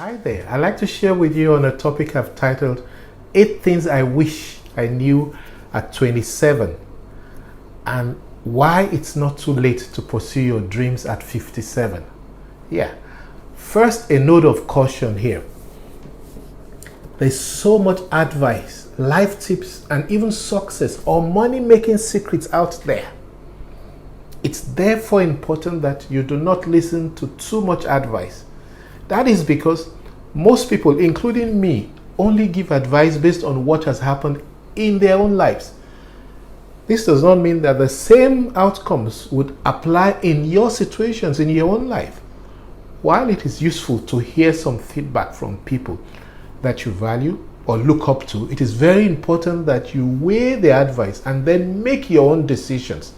Hi there. I'd like to share with you on a topic I've titled 8 Things I Wish I Knew at 27 and Why It's Not Too Late to Pursue Your Dreams at 57. Yeah. First, a note of caution here. There's so much advice, life tips, and even success or money-making secrets out there. It's therefore important that you do not listen to too much advice. That is because most people, including me, only give advice based on what has happened in their own lives. This does not mean that the same outcomes would apply in your situations in your own life. While it is useful to hear some feedback from people that you value or look up to, it is very important that you weigh the advice and then make your own decisions.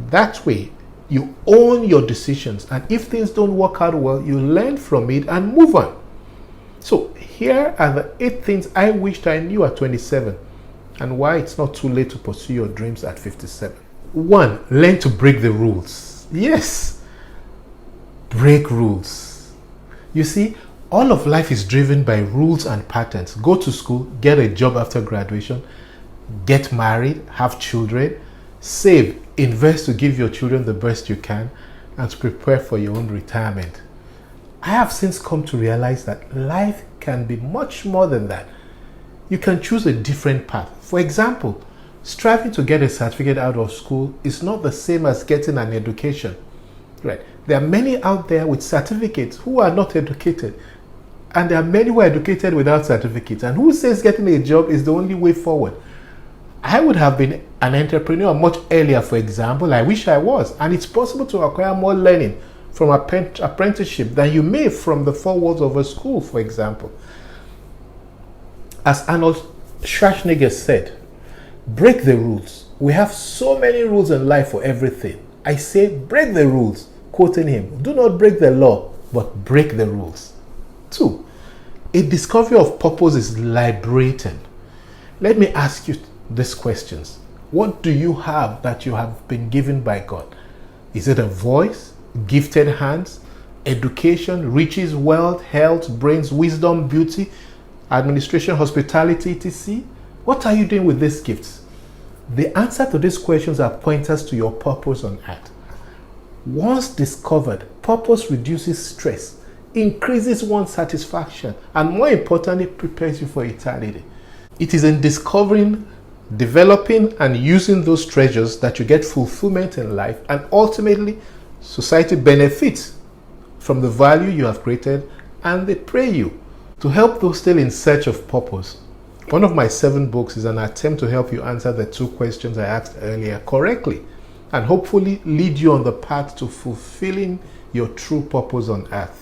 That way, you own your decisions, and if things don't work out well, you learn from it and move on. So here are the 8 things I wished I knew at 27 and why it's not too late to pursue your dreams at 57. 1. Learn to break the rules. Yes, break rules. You see, all of life is driven by rules and patterns. Go to school, get a job after graduation, get married, have children, save, invest to give your children the best you can, and to prepare for your own retirement. I have since come to realize that life can be much more than that. You can choose a different path. For example, striving to get a certificate out of school is not the same as getting an education. Right? There are many out there with certificates who are not educated, and there are many who are educated without certificates. And who says getting a job is the only way forward? I would have been an entrepreneur much earlier, for example. I wish I was. And it's possible to acquire more learning from apprenticeship than you may from the 4 walls of a school, for example. As Arnold Schwarzenegger said, break the rules. We have so many rules in life for everything. I say break the rules, quoting him. Do not break the law, but break the rules. 2. A discovery of purpose is liberating. Let me ask you these questions. What do you have that you have been given by God? Is it a voice, gifted hands, education, riches, wealth, health, brains, wisdom, beauty, administration, hospitality, etc.? What are you doing with these gifts? The answer to these questions are pointers to your purpose on earth. Once discovered, purpose reduces stress, increases one's satisfaction, and more importantly, prepares you for eternity. It is in discovering, developing, and using those treasures that you get fulfillment in life, and ultimately society benefits from the value you have created, and they pray you. To help those still in search of purpose, one of my 7 books is an attempt to help you answer the 2 questions I asked earlier correctly, and hopefully lead you on the path to fulfilling your true purpose on earth.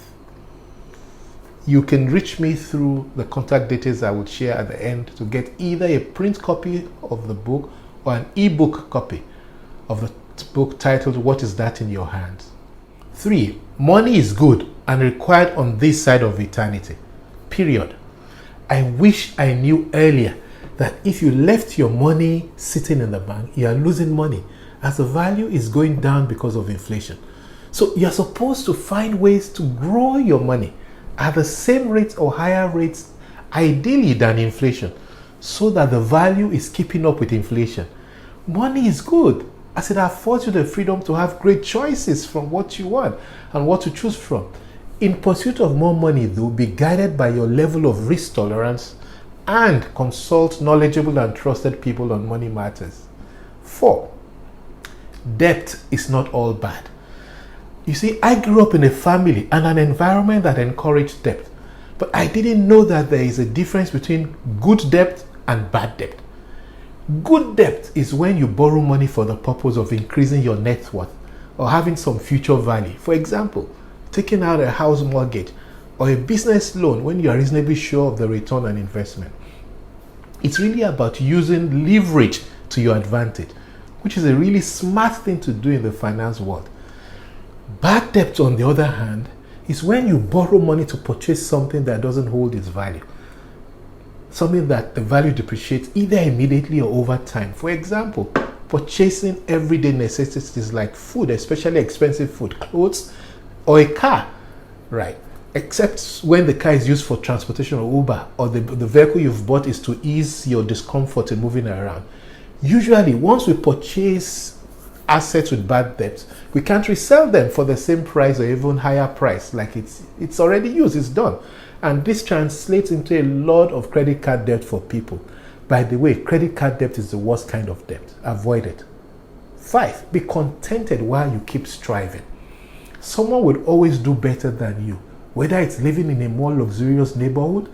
You can reach me through the contact details I will share at the end to get either a print copy of the book or an ebook copy of the book titled What Is That in Your Hands? 3. Money is good and required on this side of eternity. Period. I wish I knew earlier that if you left your money sitting in the bank, you are losing money as the value is going down because of inflation. So you're supposed to find ways to grow your money at the same rates or higher rates, ideally than inflation, so that the value is keeping up with inflation. Money is good, as it affords you the freedom to have great choices from what you want and what to choose from. In pursuit of more money, though, be guided by your level of risk tolerance and consult knowledgeable and trusted people on money matters. 4. Debt is not all bad. You see, I grew up in a family and an environment that encouraged debt. But I didn't know that there is a difference between good debt and bad debt. Good debt is when you borrow money for the purpose of increasing your net worth or having some future value. For example, taking out a house mortgage or a business loan when you are reasonably sure of the return on investment. It's really about using leverage to your advantage, which is a really smart thing to do in the finance world. Bad debt, on the other hand, is when you borrow money to purchase something that doesn't hold its value. Something that the value depreciates either immediately or over time. For example, purchasing everyday necessities like food, especially expensive food, clothes, or a car. Right. except when the car is used for transportation or Uber, or the vehicle you've bought is to ease your discomfort in moving around. Usually, once we purchase assets with bad debt, we can't resell them for the same price or even higher price, like it's already used, it's done. And this translates into a lot of credit card debt for people. By the way, credit card debt is the worst kind of debt. Avoid it. 5, be contented while you keep striving. Someone would always do better than you, whether it's living in a more luxurious neighborhood,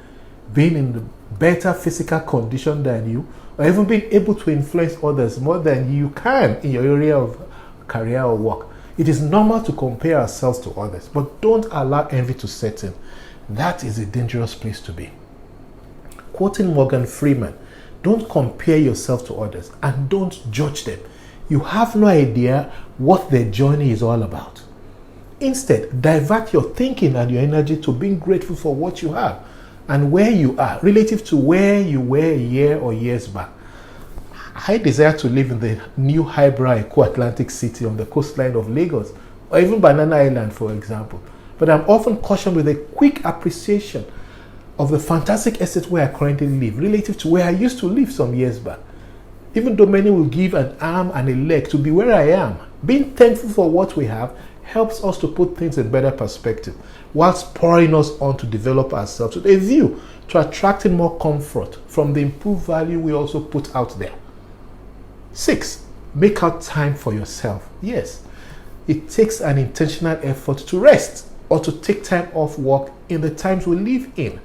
being in a better physical condition than you, or even being able to influence others more than you can in your area of career or work. It is normal to compare ourselves to others, but don't allow envy to set in. That is a dangerous place to be. Quoting Morgan Freeman, don't compare yourself to others and don't judge them. You have no idea what their journey is all about. Instead, divert your thinking and your energy to being grateful for what you have and where you are relative to where you were a year or years back. I desire to live in the new highbrow Eco-Atlantic city on the coastline of Lagos, or even Banana Island, for example. But I'm often cautioned with a quick appreciation of the fantastic estate where I currently live relative to where I used to live some years back. Even though many will give an arm and a leg to be where I am, being thankful for what we have helps us to put things in better perspective, whilst spurring us on to develop ourselves with a view to attracting more comfort from the improved value we also put out there. 6, make out time for yourself. Yes, it takes an intentional effort to rest or to take time off work in the times we live in.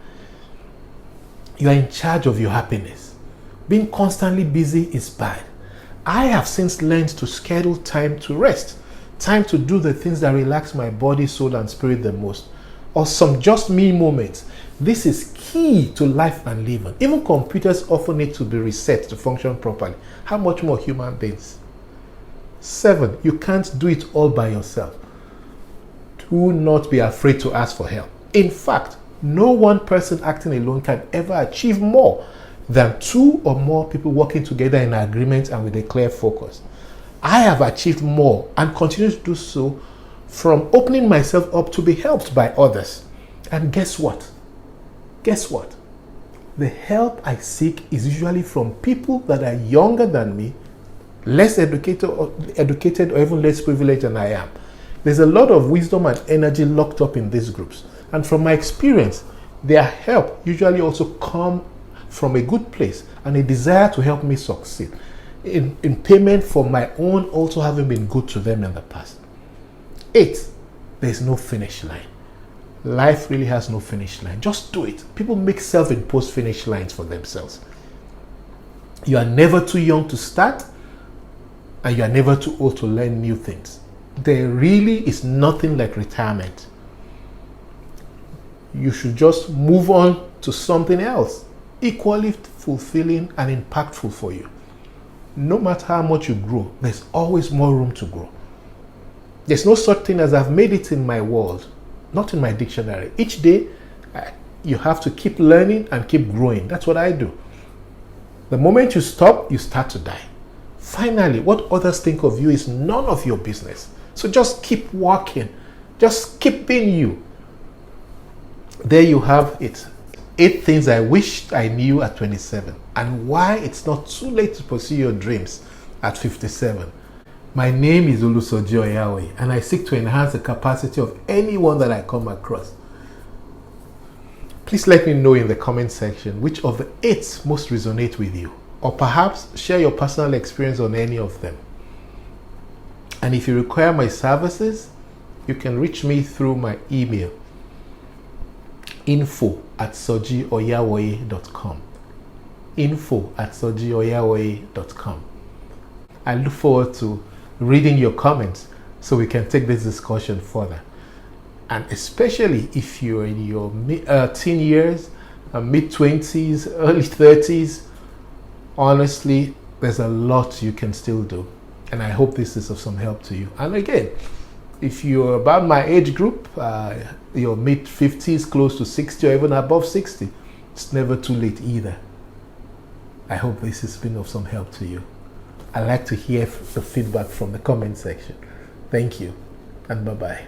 You are in charge of your happiness. Being constantly busy is bad. I have since learned to schedule time to rest, time to do the things that relax my body, soul, and spirit the most, or some just me moments. This is key to life and living. Even computers often need to be reset to function properly. How much more human beings? 7, you can't do it all by yourself. Do not be afraid to ask for help. In fact, no one person acting alone can ever achieve more than 2 or more people working together in agreement and with a clear focus. I have achieved more and continue to do so from opening myself up to be helped by others. And guess what? Guess what? The help I seek is usually from people that are younger than me, less educated or even less privileged than I am. There's a lot of wisdom and energy locked up in these groups. And from my experience, their help usually also come from a good place and a desire to help me succeed in payment for my own also having been good to them in the past. 8, there's no finish line. Life really has no finish line. Just do it. People make self-imposed finish lines for themselves. You are never too young to start, and you are never too old to learn new things. There really is nothing like retirement. You should just move on to something else, equally fulfilling and impactful for you. No matter how much you grow, there's always more room to grow. There's no such thing as I've made it in my world, not in my dictionary. Each day, you have to keep learning and keep growing. That's what I do. The moment you stop, you start to die. Finally, what others think of you is none of your business. So just keep walking. Just keep being you. There you have it. 8 things I wished I knew at 27 and why it's not too late to pursue your dreams at 57. My name is Olusoji Oyawe and I seek to enhance the capacity of anyone that I come across. Please let me know in the comment section which of the 8 most resonate with you, or perhaps share your personal experience on any of them. And if you require my services, you can reach me through my email info@sojioyawoye.com info@sojioyawoye.com. I look forward to reading your comments so we can take this discussion further. And especially if you're in your teen years, mid-20s, early 30s, honestly, there's a lot you can still do. And I hope this is of some help to you. And again, if you're about my age group, your mid-50s, close to 60, or even above 60, it's never too late either. I hope this has been of some help to you. I like to hear the feedback from the comment section. Thank you, and bye-bye.